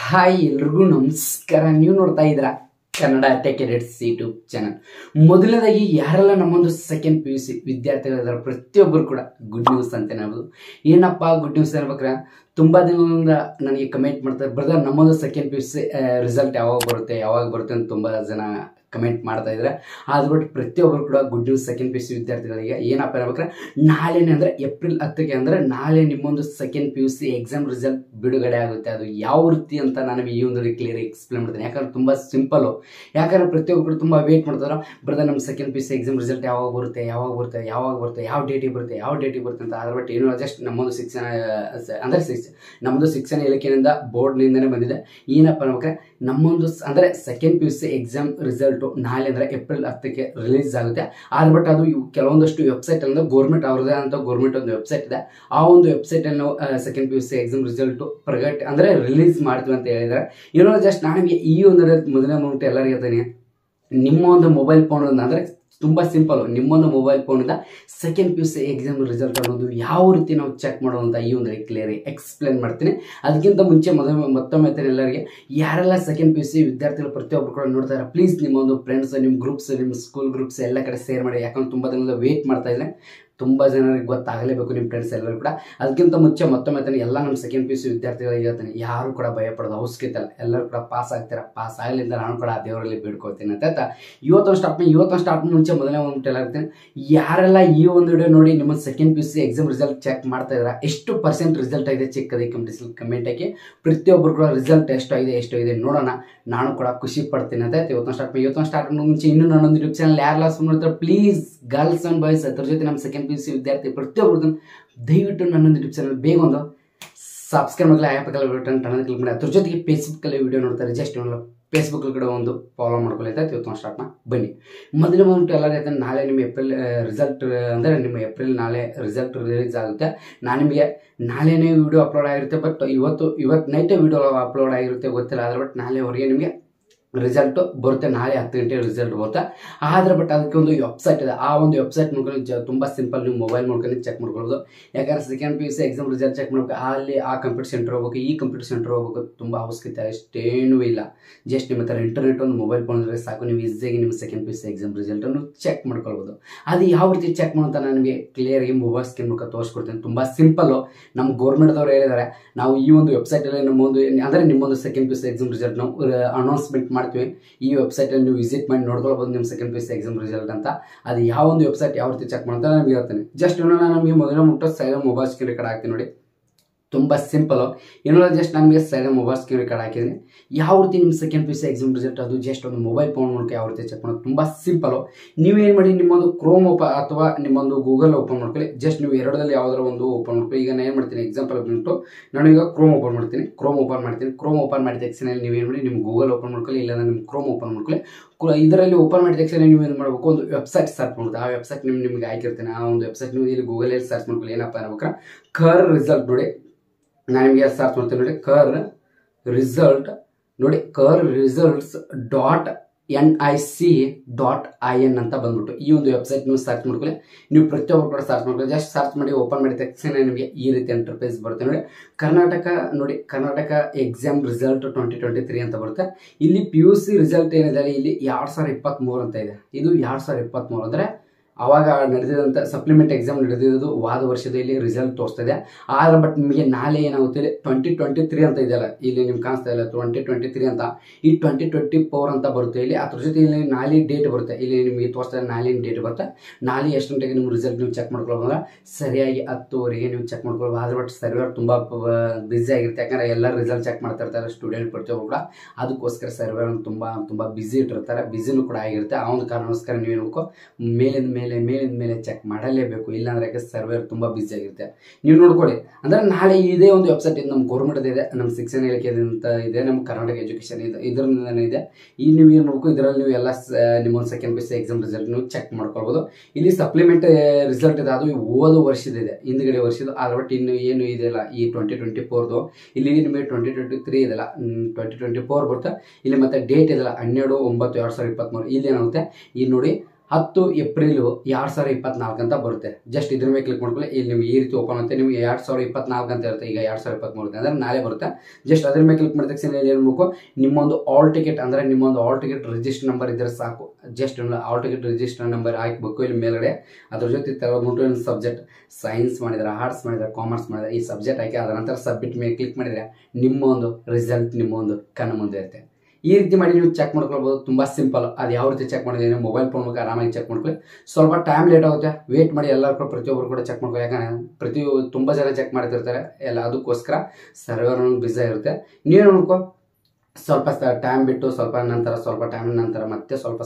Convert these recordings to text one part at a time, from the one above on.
Hi ಎಲ್ರಿಗೂ ನಮಸ್ಕಾರ. ನೀವು ನೋಡ್ತಾ ಇದ್ದೀರಾ Kannada tech edits YouTube channel. ಮೊದಲನೇದಾಗಿ ಯಾರೆಲ್ಲ ನಮ್ಮೊಂದು ಸೆಕೆಂಡ್ PUC ವಿದ್ಯಾರ್ಥಿಗಳಿದ್ದಾರೆ ಪ್ರತಿಯೊಬ್ಬರು ಕೂಡ ಗುಡ್ ನ್ಯೂಸ್ ಅಂತ ಹೇಳ್ಬೋದು. ಏನಪ್ಪ ಗುಡ್ ನ್ಯೂಸ್ ಹೇಳ್ಬೇಕ್ರೆ, ತುಂಬ ದಿನದಿಂದ ನನಗೆ ಕಮೆಂಟ್ ಮಾಡ್ತಾರೆ, ಬ್ರದರ್ ನಮ್ಮೊಂದು ಸೆಕೆಂಡ್ PUC ರಿಸಲ್ಟ್ ಯಾವಾಗ ಬರುತ್ತೆ ಅಂತ ತುಂಬ ಜನ ಕಮೆಂಟ್ ಮಾಡ್ತಾ ಇದ್ದಾರೆ. ಅದು ಬಿಟ್ಟು ಪ್ರತಿಯೊಬ್ಬರು ಕೂಡ ಗುಡ್ ನ್ಯೂಸ್ ಸೆಕೆಂಡ್ PUC ವಿದ್ಯಾರ್ಥಿಗಳಿಗೆ ಏನಪ್ಪ ಹೇಳ್ಬೇಕ್ರೆ, ನಾಳೆನೇ ಅಂದರೆ ಏಪ್ರಿಲ್ 10ಕ್ಕೆ ಅಂದರೆ ನಾಳೆ ನಿಮ್ಮೊಂದು ಸೆಕೆಂಡ್ PUC ಎಕ್ಸಾಮ್ ರಿಸಲ್ಟ್ ಬಿಡುಗಡೆ ಆಗುತ್ತೆ. ಅದು ಯಾವ ರೀತಿ ಅಂತ ನಾನು ಈ ಒಂದು ಕ್ಲಿಯರ್ ಎಕ್ಸ್ಪ್ಲೇನ್ ಮಾಡ್ತೀನಿ. ಯಾಕಂದ್ರೆ ತುಂಬ ಸಿಂಪಲ್ಲು. ಯಾಕಂದ್ರೆ ಪ್ರತಿಯೊಬ್ಬರು ಕೂಡ ತುಂಬ ವೇಟ್ ಮಾಡ್ತಾರೆ, ಬ್ರದರ್ ನಮ್ಮ ಸೆಕೆಂಡ್ PUC ಎಕ್ಸಾಮ್ ರಿಸಲ್ಟ್ ಯಾವಾಗ ಬರುತ್ತೆ, ಯಾವ ಡೇಟಿಗೆ ಬರುತ್ತೆ ಅಂತ. ಅದ್ರ ಬಟ್ ಏನು ಜಸ್ಟ್ ನಮ್ಮೊಂದು ಶಿಕ್ಷಣ ಅಂದರೆ ನಮ್ಮದು ಶಿಕ್ಷಣ ಇಲಾಖೆಯಿಂದ ಬೋರ್ಡ್ನಿಂದನೇ ಬಂದಿದೆ. ಏನಪ್ಪ ಅನ್ಬೇಕ್ರೆ, ನಮ್ಮೊಂದು ಅಂದರೆ ಸೆಕೆಂಡ್ PUC ಎಕ್ಸಾಮ್ ರಿಸಲ್ಟು ನಾಳೆ ಅಂದರೆ ಏಪ್ರಿಲ್ 10ಕ್ಕೆ ರಿಲೀಸ್ ಆಗುತ್ತೆ. ಆದ್ರೆ ಬಟ್ ಅದು ಕೆಲವೊಂದಷ್ಟು ವೆಬ್ಸೈಟ್ ಅಂದ್ರೆ ಗೌರ್ಮೆಂಟ್ ಅವ್ರದೇ ಅಂತ ಗೌರ್ಮೆಂಟ್ ಒಂದು ವೆಬ್ಸೈಟ್ ಇದೆ. ಆ ಒಂದು ವೆಬ್ಸೈಟಲ್ಲಿ ನಾವು ಸೆಕೆಂಡ್ PUC ಎಕ್ಸಾಮ್ ರಿಸಲ್ಟು ಅಂದರೆ ರಿಲೀಸ್ ಮಾಡ್ತೀವಿ ಅಂತ ಹೇಳಿದ್ದಾರೆ. ಏನೋ ಜಸ್ಟ್ ನನಗೆ ಈ ಒಂದು ಮೊದಲನೇ ಮೂಮೆಂಟ್ ಎಲ್ಲರಿಗೂ ಹೇಳ್ತೀನಿ, ನಿಮ್ಮ ಒಂದು ಮೊಬೈಲ್ ಫೋನ್ ಅಂದರೆ ತುಂಬ ಸಿಂಪಲ್, ನಿಮ್ಮೊಂದು ಮೊಬೈಲ್ ಫೋನಿಂದ ಸೆಕೆಂಡ್ PUC ಎಕ್ಸಾಮ್ ರಿಸಲ್ಟ್ ಅನ್ನೋದು ಯಾವ ರೀತಿ ನಾವು ಚೆಕ್ ಮಾಡೋದಂತ ಈ ಒಂದು ಕ್ಲಿಯರ್ ಎಕ್ಸ್ಪ್ಲೇನ್ ಮಾಡ್ತೀನಿ. ಅದಕ್ಕಿಂತ ಮುಂಚೆ ಮತ್ತೊಮ್ಮೆ ಎಲ್ಲರಿಗೆ ಯಾರೆಲ್ಲ ಸೆಕೆಂಡ್ PUC ವಿದ್ಯಾರ್ಥಿಗಳು ಪ್ರತಿಯೊಬ್ಬರು ಕೂಡ ನೋಡ್ತಾ ಇದ್ದಾರೆ, ಪ್ಲೀಸ್ ನಿಮ್ಮ ಒಂದು ಫ್ರೆಂಡ್ಸ್, ನಿಮ್ಮ ಗ್ರೂಪ್ಸ್, ನಿಮ್ಮ ಸ್ಕೂಲ್ ಗ್ರೂಪ್ಸ್ ಎಲ್ಲ ಕಡೆ ಶೇರ್ ಮಾಡಿ. ಯಾಕಂದ್ರೆ ತುಂಬ ದಿನದಿಂದ ವೇಟ್ ಮಾಡ್ತಾ ಇದ್ದಾರೆ, ತುಂಬ ಜನರಿಗೆ ಗೊತ್ತಾಗಲೇಬೇಕು ನಿಮ್ಮ ಫ್ರೆಂಡ್ಸ್ ಎಲ್ಲರೂ ಕೂಡ. ಅದಕ್ಕಿಂತ ಮುಂಚೆ ಮತ್ತೊಮ್ಮೆ ಎಲ್ಲ ನಮ್ಮ ಸೆಕೆಂಡ್ PUC ವಿದ್ಯಾರ್ಥಿಗಳಿಗೆ ಹೇಳ್ತೀನಿ, ಯಾರು ಕೂಡ ಭಯಪಡೋದು ಅವಶ್ಯಕತೆ ಇಲ್ಲ. ಎಲ್ಲರೂ ಕೂಡ ಪಾಸ್ ಆಗ್ತೀರಾ. ಪಾಸ್ ಆಗಲಿಂದ ನಾನು ಕೂಡ ದೇವರಲ್ಲಿ ಬೇಡ್ಕೊಳ್ತೀನಿ ಅಂತ ಇವತ್ತೊಂದು ಸ್ಟಾರ್ಟ್ ಮುಂಚೆ ಮೊದಲನೇ ಒಂದು ಹೇಳ್ತೀನಿ, ಯಾರೆಲ್ಲ ಈ ಒಂದು ವಿಡಿಯೋ ನೋಡಿ ನಿಮ್ಮ second PUC exam result check ಮಾಡ್ತಾ ಇದ್ದಾರೆ, ಎಷ್ಟು % ರಿಸಲ್ಟ್ ಆಗಿದೆ ಚೆಕ್ ಅದೇ ಕಮೆಂಟ್ ಹಾಕಿ. ಪ್ರತಿಯೊಬ್ಬರು ಕೂಡ ರಿಸಲ್ಟ್ ಎಷ್ಟು ಇದೆ ನೋಡೋಣ, ನಾನು ಕೂಡ ಖುಷಿ ಪಡ್ತೀನಿ ಅಂತ ಇವತ್ತೊಂದು ಸ್ಟಾರ್ಟ್ ಮುಂಚೆ ಇನ್ನೂ ನನ್ನೊಂದು ಯೂಟ್ಯೂಬ್ ಚಾನಲ್ ಯಾರೆಲ್ಲ ನೋಡ್ತಾರೆ, ಪ್ಲೀಸ್ ಗರ್ಲ್ಸ್ ಅಂಡ್ ಬಾಯ್ಸ್ ಅದ್ರ ಜೊತೆ ನಮ್ಮ ಸೆಕೆಂಡ್ PUC ವಿದ್ಯಾರ್ಥಿ ಪ್ರತಿಯೊಬ್ಬರು ದಯವಿಟ್ಟು ನನ್ನೊಂದು ಯೂಟ್ಯೂಬ್ ಚಾನಲ್ ಬೇಗ ಒಂದು ಸಬ್ಸ್ಕ್ರೈಬ್ ಆಗಲಿ, ಆ್ಯಪಲ್ಲಿ ಬಟನ್ ಕ್ಲಿಕ್ ಮಾಡಿ. ಅದ್ರ ಜೊತೆಗೆ ಫೇಸ್ಬುಕ್ಕಲ್ಲಿ ವಿಡಿಯೋ ನೋಡ್ತಾರೆ, ಜಸ್ಟ್ ಫೇಸ್ಬುಕ್ ಕಡೆ ಒಂದು ಫಾಲೋ ಮಾಡ್ಕೊಳ್ಳಿ ಅಂತ ಇವತ್ತೊಂದು ಸ್ಟಾರ್ಟ್ ಬನ್ನಿ. ಮೊದಲ ಮೂಮೆಂಟ್ ಎಲ್ಲರೂ ಹೇಳ್ತಾರೆ, ನಾಳೆ ನಿಮ್ಮ ಏಪ್ರಿಲ್ ರಿಸಲ್ಟ್ ಅಂದರೆ ನಿಮ್ಮ ಏಪ್ರಿಲ್ ನಾಳೆ ರಿಸಲ್ಟ್ ರಿಲೀಸ್ ಆಗುತ್ತೆ. ನಾನು ನಿಮಗೆ ನಾಳೆನೇ ವಿಡಿಯೋ ಅಪ್ಲೋಡ್ ಆಗಿರುತ್ತೆ, ಬಟ್ ಇವತ್ತು ನೈಟೇ ವಿಡಿಯೋ ಅಪ್ಲೋಡ್ ಆಗಿರುತ್ತೆ ಗೊತ್ತಿಲ್ಲ. ಆದರೆ ಬಟ್ ನಾಳೆವರೆಗೆ ನಿಮಗೆ ರಿಸಲ್ಟು ಬರುತ್ತೆ, ನಾಳೆ 10 ಗಂಟೆ ರಿಸಲ್ಟ್ ಬರುತ್ತೆ. ಆದರೆ ಬಟ್ ಅದಕ್ಕೆ ಒಂದು ವೆಬ್ಸೈಟ್ ಇದೆ. ಆ ಒಂದು ವೆಬ್ಸೈಟ್ ನೋಡ್ಕೊಂಡು ತುಂಬ ಸಿಂಪಲ್, ನೀವು ಮೊಬೈಲ್ ನೋಡ್ಕೊಂಡು ಚೆಕ್ ಮಾಡ್ಕೊಳ್ಬೋದು. ಯಾಕಂದ್ರೆ second PUC exam result check ಮಾಡ್ಬೇಕು, ಅಲ್ಲಿ ಆ ಕಂಪ್ಯೂಟರ್ ಸೆಂಟರ್ ಹೋಗ್ಬೇಕು, ಈ ಕಂಪ್ಯೂಟರ್ ಸೆಂಟರ್ ಹೋಗ್ಬೇಕು, ತುಂಬ ಅವಶ್ಯಕತೆ ಅಷ್ಟೇನೂ ಇಲ್ಲ. ಜಸ್ಟ್ ನಿಮ್ಮ ಹತ್ರ ಇಂಟರ್ನೆಟ್ ಒಂದು ಮೊಬೈಲ್ ಫೋನ್ ಇದ್ದರೆ ಸಾಕು, ನೀವು ಈಸಿಯಾಗಿ ನಿಮ್ಮ ಸೆಕೆಂಡ್ PUC ಎಕ್ಸಾಮ್ ರಿಸಲ್ಟನ್ನು ಚೆಕ್ ಮಾಡ್ಕೊಳ್ಬೋದು. ಅದು ಯಾವ ರೀತಿ ಚೆಕ್ ಮಾಡೋಂತ ನಾನು ನಿಮಗೆ ಕ್ಲಿಯರಾಗಿ ಮೊಬೈಲ್ ಸ್ಕ್ರೀನ್ ಮೂಲಕ ತೋರಿಸ್ಕೊಡ್ತೀನಿ. ತುಂಬ ಸಿಂಪಲ್ಲು. ನಮ್ಮ ಗೌರ್ಮೆಂಟ್ದವ್ರು ಹೇಳಿದ್ದಾರೆ, ನಾವು ಈ ಒಂದು ವೆಬ್ಸೈಟಲ್ಲಿ ನಮ್ಮೊಂದು ಅಂದರೆ ನಿಮ್ಮೊಂದು ಸೆಕೆಂಡ್ PUC ಎಕ್ಸಾಮ್ ರಿಸಲ್ಟ್ ನಾವು ಅನೌನ್ಸ್ಮೆಂಟ್ ಮಾಡ್ತೀವಿ. ಈ ವೆಬ್ಸೈಟಲ್ಲಿ ನೀವು ವಿಸಿಟ್ ಮಾಡಿ ನೋಡ್ಕೊಳ್ಬೋದು ನಿಮ್ಮ ಸೆಕೆಂಡ್ PUC ಎಕ್ಸಾಮ್ ರಿಸಲ್ಟ್ ಅಂತ. ಅದು ಯಾವ ಒಂದು ವೆಬ್ಸೈಟ್ ಯಾವ ರೀತಿ ಚೆಕ್ ಮಾಡ್ತಾ ನಮಗೆ ಹೇಳ್ತೀನಿ. ಜಸ್ಟ್ ನಮಗೆ ಮೊದಲ ಸೈಡ್ ಮೊಬೈಲ್ ಸ್ಕ್ರೀನ್ ರೆಕಾರ್ಡ್ ಹಾಕ್ತೀನಿ ನೋಡಿ, ತುಂಬ ಸಿಂಪಲ್ಲು. ಏನೋ ಜಸ್ಟ್ ನಮಗೆ ಸೈಡ್ ಮೊಬೈಲ್ ಸ್ಕ್ರೀನ್ ರೆಕಾರ್ಡ್ ಹಾಕಿದ್ದೀನಿ. ಯಾವ ರೀತಿ ನಿಮ್ಮ ಸೆಕೆಂಡ್ PUC ಎಕ್ಸಾಮ್ ರಿಸಲ್ಟ್ ಅದು ಜಸ್ಟ್ ಒಂದು ಮೊಬೈಲ್ ಫೋನ್ ಮೂಲಕ ಯಾವ ರೀತಿ ಚೆಕ್ ಮಾಡೋದು ತುಂಬ ಸಿಂಪಲ್ಲು. ನೀವೇನು ಮಾಡಿ, ನಿಮ್ಮೊಂದು ಕ್ರೋಮ್ ಅಥವಾ ನಿಮ್ಮೊಂದು ಗೂಗಲ್ ಓಪನ್ ಮಾಡ್ಕೊಳ್ಳಿ. ಜಸ್ಟ್ ನೀವು ಎರಡರಲ್ಲಿ ಯಾವುದಾದ್ರು ಒಂದು ಓಪನ್ ಮಾಡ್ಕೊಳ್ಳಿ. ಈಗ ನಾನು ಏನು ಮಾಡ್ತೀನಿ, ಎಕ್ಸಾಂಪಲ್ ಬಂದ್ಬಿಟ್ಟು ನಾನು ಈಗ ಕ್ರೋಮ್ ಓಪನ್ ಮಾಡ್ತೀನಿ. ಕ್ರೋಮ್ ಓಪನ್ ಮಾಡಿದ ತಕ್ಷಣ ನೀವೇನು ಮಾಡಿ, ನಿಮ್ಮ ಗೂಗಲ್ ಓಪನ್ ಮಾಡ್ಕೊಳ್ಳಿ, ಇಲ್ಲ ನಿಮ್ಮ ಕ್ರೋಮ್ ಓಪನ್ ಮಾಡ್ಕೊಳ್ಳಿ. ಇದರಲ್ಲಿ ಓಪನ್ ಮಾಡಿದ ತಕ್ಷಣ ನೀವು ಏನು ಮಾಡಬೇಕು, ಒಂದು ವೆಬ್ಸೈಟ್ ಸರ್ಚ್ ಮಾಡೋದು. ಆ ವೆಬ್ಸೈಟ್ ನಿಮಗೆ ಹಾಕಿರ್ತೀನಿ. ಆ ಒಂದು ವೆಬ್ಸೈಟ್ ನೀವು ಇಲ್ಲಿ ಗೂಗಲಲ್ಲಿ ಸರ್ಚ್ ಮಾಡ್ಕೊಳ್ಳಿ. ಏನಪ್ಪ ಅನ್ಬೇಕಾ, ಕರ್ ರಿಸಲ್ಟ್ ನೋಡಿ. ನಾನು ನಿಮಗೆ ಸರ್ಚ್ ಮಾಡ್ತೀನಿ ನೋಡಿ, ಕರ್ ರಿಸಲ್ಟ್ಸ್ .nic.in ಅಂತ ಬಂದ್ಬಿಟ್ಟು ಈ ಒಂದು ವೆಬ್ಸೈಟ್ ನೀವು ಸರ್ಚ್ ಮಾಡ್ಕೊಳ್ಳಿ. ನೀವು ಪ್ರತಿಯೊಬ್ಬರು ಕೂಡ ಸರ್ಚ್ ಮಾಡ್ಕೊಳ್ಳಿ. ಜಸ್ಟ್ ಸರ್ಚ್ ಮಾಡಿ ಓಪನ್ ಮಾಡಿದ ತಕ್ಷಣ ನಿಮಗೆ ಈ ರೀತಿ ಇಂಟರ್ಫೇಸ್ ಬರುತ್ತೆ ನೋಡಿ. ಕರ್ನಾಟಕ ಎಕ್ಸಾಮ್ ರಿಸಲ್ಟ್ 2023 ಅಂತ ಬರುತ್ತೆ. ಇಲ್ಲಿ PUC ರಿಸಲ್ಟ್ ಏನಿದೆ ಇಲ್ಲಿ 2023 ಅಂತ ಇದೆ. ಇದು 2023 ಅಂದರೆ ಅವಾಗ ನಡೆದಿದಂಥ ಸಪ್ಲಿಮೆಂಟ್ ಎಕ್ಸಾಮ್ ನಡೆದಿದ್ದು ವಾದ ವರ್ಷದ ಇಲ್ಲಿ ರಿಸಲ್ಟ್ ತೋರಿಸ್ತಾ ಇದೆ. ಆದರೆ ಬಟ್ ನಿಮಗೆ ನಾಳೆ ಏನಾಗುತ್ತೆ, 2023 ಅಂತ ಇದೆಯಲ್ಲ, ಇಲ್ಲಿ ನಿಮ್ಗೆ ಕಾಣಿಸ್ತಾ ಇಲ್ಲ 2023 ಅಂತ, ಈ 2024 ಅಂತ ಬರುತ್ತೆ ಇಲ್ಲಿ. ಅದ್ರ ಜೊತೆ ಇಲ್ಲಿ ನಾಳೆ ಡೇಟ್ ಬರುತ್ತೆ, ಇಲ್ಲಿ ನಿಮಗೆ ತೋರಿಸ್ತಾ ಇದೆ ನಾಳಿನ ಡೇಟ್ ಬರುತ್ತೆ. ನಾಳೆ ಎಷ್ಟು ಗಂಟೆಗೆ ನಿಮ್ಮ ರಿಸಲ್ಟ್ ನೀವು ಚೆಕ್ ಮಾಡ್ಕೊಳ್ಬೋದ್ರೆ ಸರಿಯಾಗಿ 10 ನೀವು ಚೆಕ್ ಮಾಡ್ಕೊಳ್ಬೋದು. ಆದರೆ ಬಟ್ ಸರ್ವರ್ ತುಂಬ ಬ್ಯುಸಿ ಆಗಿರುತ್ತೆ, ಯಾಕಂದರೆ ಎಲ್ಲ ರಿಸಲ್ಟ್ ಚೆಕ್ ಮಾಡ್ತಾ ಇರ್ತಾರೆ ಸ್ಟೂಡೆಂಟ್ ಪ್ರತಿಯೊಬ್ಬರು ಕೂಡ. ಅದಕ್ಕೋಸ್ಕರ ಸರ್ವರ್ ತುಂಬ ಬ್ಯುಸಿ ಇಟ್ಟಿರ್ತಾರೆ, ಬ್ಯುಸಿನೂ ಕೂಡ ಆಗಿರುತ್ತೆ. ಆ ಒಂದು ಕಾರಣಕ್ಕೋಸ್ಕರ ನೀವು ಏನಬೇಕು, ಮೇಲಿಂದ ಮೇಲೆ ಚೆಕ್ ಮಾಡಲೇಬೇಕು, ಇಲ್ಲಾಂದ್ರೆ ಯಾಕೆ ಸರ್ವರ್ ತುಂಬ ಬ್ಯುಸಿ ಆಗಿರುತ್ತೆ. ನೀವು ನೋಡ್ಕೊಳ್ಳಿ. ಅಂದರೆ ನಾಳೆ ಇದೇ ಒಂದು ವೆಬ್ಸೈಟ್ ಇದೆ, ನಮ್ಮ ಗೌರ್ಮೆಂಟ್ ಇದೆ, ನಮ್ಮ ಶಿಕ್ಷಣ ಇಲಾಖೆ ಅಂತ ಇದೆ, ನಮ್ಮ ಕರ್ನಾಟಕ ಎಜುಕೇಷನ್ ಇದೆ, ಇದರಿಂದನೇ ಇದೆ. ಈ ನೀವು ಏನು ಮಾಡಬೇಕು, ಇದರಲ್ಲಿ ನೀವು ಎಲ್ಲ ನಿಮ್ಮೊಂದು ಸೆಕೆಂಡ್ PUC ಎಕ್ಸಾಮ್ ರಿಸಲ್ಟ್ ನೀವು ಚೆಕ್ ಮಾಡ್ಕೊಳ್ಬೋದು. ಇಲ್ಲಿ ಸಪ್ಲಿಮೆಂಟ್ ರಿಸಲ್ಟ್ ಇದೆ, ಅದು ಹೋದ ವರ್ಷದಿದೆ, ಹಿಂದ್ಗಡೆ ವರ್ಷದ. ಆದರೆ ಬಟ್ ಇನ್ನು ಏನು ಇದೆಯಲ್ಲ ಈ 2024 ಇಲ್ಲಿ ನಿಮಗೆ 2023 ಇದೆಲ್ಲ 2024 ಬರುತ್ತೆ. ಇಲ್ಲಿ ಮತ್ತೆ ಡೇಟ್ ಇದೆಲ್ಲ 12/9/2023. ಇಲ್ಲಿ ಏನಾಗುತ್ತೆ, ಇಲ್ಲಿ ನೋಡಿ 10 ಏಪ್ರಿಲ್ 2024 ಅಂತ ಬರುತ್ತೆ. ಜಸ್ಟ್ ಇದ್ರ ಮೇಲೆ ಕ್ಲಿಕ್ ಮಾಡ್ಕೊಳ್ಳಿ. ಇಲ್ಲಿ ನಿಮ್ಗೆ ಈ ರೀತಿ ಓಪನ್ ಆಗುತ್ತೆ. ನಿಮಗೆ 2024 ಅಂತ ಇರುತ್ತೆ. ಈಗ 2023 ಅಂದರೆ ನಾಳೆ ಬರುತ್ತೆ. ಜಸ್ಟ್ ಅದ್ರ ಮೇಲೆ ಕ್ಲಿಕ್ ಮಾಡಿದ ತಕ್ಷಣ ಏನು ಮಾಡಬೇಕು, ನಿಮ್ಮೊಂದು ಆಲ್ ಟಿಕೆಟ್ ಅಂದರೆ ನಿಮ್ಮೊಂದು ಆಲ್ ಟಿಕೆಟ್ ರಿಜಿಸ್ಟರ್ ನಂಬರ್ ಇದ್ದರೆ ಸಾಕು. Just hall ticket register number ಹಾಕಬೇಕು ಇಲ್ಲಿ ಮೇಲ್ಗಡೆ. ಅದ್ರ ಜೊತೆ ತಗೊಂಡು ಸಬ್ಜೆಕ್ಟ್ ಸೈನ್ಸ್ ಮಾಡಿದರೆ, ಆರ್ಟ್ಸ್ ಮಾಡಿದರೆ, ಕಾಮರ್ಸ್ ಮಾಡಿದರೆ ಈ ಸಬ್ಜೆಕ್ಟ್ ಹಾಕಿ ಅದರ ನಂತರ ಸಬ್ಮಿಟ್ ಮೇಲೆ ಕ್ಲಿಕ್ ಮಾಡಿದರೆ ನಿಮ್ಮ ಒಂದು ರಿಸಲ್ಟ್ ನಿಮ್ಮ ಒಂದು ಕಣ್ಣು ಮುಂದೆ ಇರುತ್ತೆ. ಈ ರೀತಿ ಮಾಡಿ ನೀವು ಚೆಕ್ ಮಾಡ್ಕೊಳ್ಬೋದು. ತುಂಬ ಸಿಂಪಲ್. ಅದು ಯಾವ ರೀತಿ ಚೆಕ್ ಮಾಡಿದ್ರೆ ಮೊಬೈಲ್ ಫೋನ್ ಮೂಲಕ ಆರಾಮಾಗಿ ಚೆಕ್ ಮಾಡ್ಕೊಳ್ಳಿ. ಸ್ವಲ್ಪ ಟೈಮ್ ಲೇಟ್ ಆಗುತ್ತೆ, ವೇಟ್ ಮಾಡಿ. ಎಲ್ಲರೂ ಪ್ರತಿಯೊಬ್ಬರು ಕೂಡ ಚೆಕ್ ಮಾಡ್ಕೊಳ್ಳಿ. ಯಾಕಂದರೆ ತುಂಬ ಜನ ಚೆಕ್ ಮಾಡ್ತಿರ್ತಾರೆ ಎಲ್ಲ. ಅದಕ್ಕೋಸ್ಕರ ಸರ್ವರ್ ಬಿಸಿ ಇರುತ್ತೆ. ನೀವೇನು ನೋಡ್ಕೊ, ಸ್ವಲ್ಪ ಟೈಮ್ ಬಿಟ್ಟು ಸ್ವಲ್ಪ ಟೈಮ್ ನಂತರ ಮತ್ತೆ ಸ್ವಲ್ಪ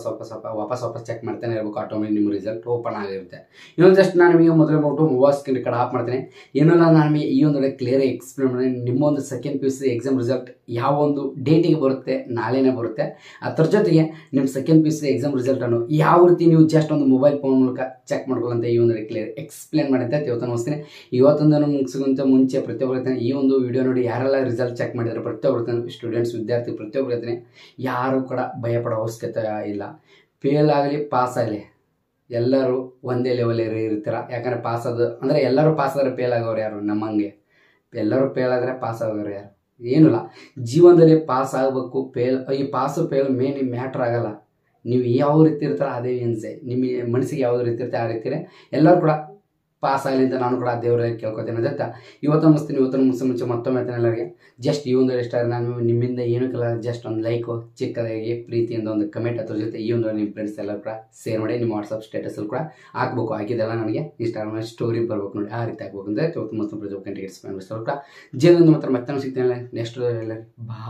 ವಾಪಸ್ ಚೆಕ್ ಮಾಡ್ತಾನೆ ಇರಬೇಕು. ಆಟೋಮೆಟಿಕ್ ನಿಮ್ಮ ರಿಸಲ್ಟ್ ಓಪನ್ ಆಗಿರುತ್ತೆ. ಇನ್ನೊಂದು ಜಸ್ಟ್ ನಾನು ನಿಮಗೆ ಮೊದಲೇ ಬಿಟ್ಟು ಮೊಬೈಲ್ ಸ್ಕ್ರೀನ್ ಕಡೆ ಆಫ್ ಮಾಡ್ತೇನೆ. ಏನಲ್ಲ, ನಾನು ನಿಮಗೆ ಈ ಒಂದು ಕ್ಲಿಯರ್ ಎಕ್ಸ್ಪ್ಲೇನ್ ಮಾಡಿ ನಿಮ್ಮ ಒಂದು ಸೆಕೆಂಡ್ PUC ಎಕ್ಸಾಮ್ ರಿಸಲ್ಟ್ ಯಾವ ಒಂದು ಡೇಟಿಗೆ ಬರುತ್ತೆ, ನಾಳೆನೇ ಬರುತ್ತೆ. ಅದರ ಜೊತೆಗೆ ನಿಮ್ಮ ಸೆಕೆಂಡ್ PUC ಎಕ್ಸಾಮ್ ರಿಸಲ್ಟನ್ನು ಯಾವ ರೀತಿ ನೀವು ಜಸ್ಟ್ ಒಂದು ಮೊಬೈಲ್ ಫೋನ್ ಮೂಲಕ ಚೆಕ್ ಮಾಡ್ಕೊಳ್ಳೋಂಥ ಈ ಒಂದು ಕ್ಲಿಯರ್ ಎಕ್ಸ್ಪ್ಲೇನ್ ಮಾಡಿದ್ದೆ ಇವತ್ತು ಅನಿಸ್ತೀನಿ. ಇವತ್ತೊಂದು ಮುಗಿಸುವಂಥ ಮುಂಚೆ ಪ್ರತಿಯೊಬ್ಬರು ಈ ಒಂದು ವಿಡಿಯೋ ನೋಡಿ ಯಾರೆಲ್ಲ ರಿಸಲ್ಟ್ ಚೆಕ್ ಮಾಡಿದ್ದಾರೆ ಪ್ರತಿಯೊಬ್ಬರು ಸ್ಟೂಡೆಂಟ್ಸ್ ವಿದ್ಯಾರ್ಥಿ ಪ್ರತಿಯೊಬ್ಬರು ಯಾರು ಕೂಡ ಭಯಪಡೋ ಅವಶ್ಯಕತೆ ಇಲ್ಲ. ಫೇಲ್ ಆಗಲಿ ಪಾಸ್ ಆಗಲಿ ಎಲ್ಲರೂ ಒಂದೇ ಲೆವೆಲ್ ಇರ್ತೀರ. ಯಾಕಂದರೆ ಪಾಸ್ ಅಂದರೆ ಎಲ್ಲರೂ ಪಾಸ್ ಆದರೆ ಫೇಲ್ ಆಗೋರು ಯಾರು? ನಮ್ಮಂಗೆ ಎಲ್ಲರೂ ಫೇಲ್ ಆದರೆ ಪಾಸ್ ಆಗೋರು ಯಾರು? ಏನಿಲ್ಲ. ಜೀವನದಲ್ಲಿ ಪಾಸ್ ಆಗಬೇಕು. ಈ ಪಾಸು ಫೇಲ್ ಮೇನ್ ಮ್ಯಾಟ್ರ್ ಆಗಲ್ಲ. ನೀವು ಯಾವ ರೀತಿ ಇರ್ತಾರ ಅದೇ ಮೀನ್ಸೆ. ನಿಮ್ಮ ಮನಸ್ಸಿಗೆ ಯಾವ ರೀತಿ ಇರ್ತಾರೆ ಆ ರೀತಿಯೇ ಎಲ್ಲರೂ ಕೂಡ ಪಾಸ್ ಆಗಲಿ ಅಂತ ನಾನು ಕೂಡ ದೇವರಲ್ಲಿ ಕೇಳ್ಕೊತೇನೆ. ಜೊತೆ ಇವತ್ತನ್ನು ಮುಂಚೆ ಮತ್ತೊಮ್ಮೆ ಎಲ್ಲರಿಗೆ ಜಸ್ಟ್ ಈ ಒಂದು ಇಷ್ಟ ನಾನು ನಿಮ್ಮಿಂದ ಏನೂ ಕೆಲ ಜಸ್ಟ್ ಒಂದು ಲೈಕು, ಚಿಕ್ಕದಾಗಿ ಪ್ರೀತಿಯಿಂದ ಒಂದು ಕಮೆಂಟ್, ಅದ್ರ ಜೊತೆ ಈ ಒಂದು ನಿಮ್ಮ ಫ್ರೆಂಡ್ಸ್ ಎಲ್ಲರೂ ಕೂಡ ಶೇರ್ ಮಾಡಿ. ನಿಮ್ಮ ವಾಟ್ಸಪ್ ಸ್ಟೇಟಸಲ್ಲಿ ಕೂಡ ಹಾಕ್ಬೇಕು. ಹಾಕಿದ್ದೆಲ್ಲ ನನಗೆ ಇನ್ಸ್ಟಾಗ್ರಾಮ್ ಸ್ಟೋರಿ ಬರ್ಬೇಕು ನೋಡಿ, ಆ ರೀತಿ ಹಾಕ್ಬೇಕು ಅಂದರೆ ಇವತ್ತು ಮತ್ತೊಂದು ಟಿಕೆಟ್ಸ್ ಕೂಡ ಜೀವನದ ಮಾತ್ರ ಮತ್ತೆ ಸಿಗ್ತೇನೆ ನೆಕ್ಸ್ಟ್ ಎಲ್ಲ. ಬಾ